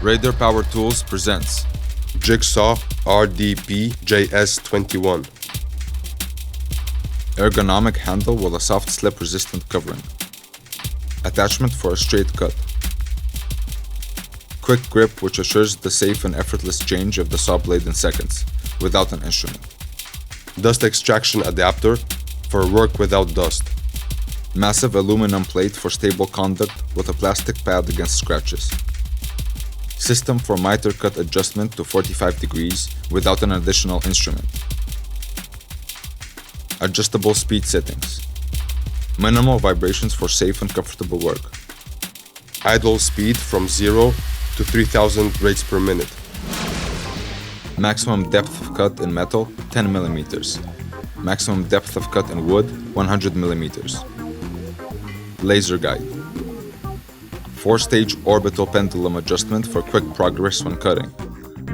Raider Power Tools presents Jigsaw RDP-JS21. Ergonomic handle with a soft slip resistant covering. Attachment for a straight cut. Quick grip which assures the safe and effortless change of the saw blade in seconds, without an instrument. Dust extraction adapter for work without dust. Massive aluminum plate for stable conduct with a plastic pad against scratches. System for mitre cut adjustment to 45 degrees without an additional instrument. Adjustable speed settings. Minimal vibrations for safe and comfortable work. Idle speed from 0 to 3000 rates per minute. Maximum depth of cut in metal, 10 millimeters. Maximum depth of cut in wood, 100 millimeters. Laser guide. 4-stage orbital pendulum adjustment for quick progress when cutting.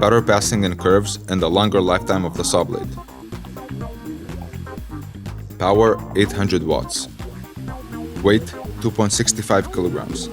Better passing in curves and a longer lifetime of the saw blade. Power 800 watts. Weight 2.65 kilograms.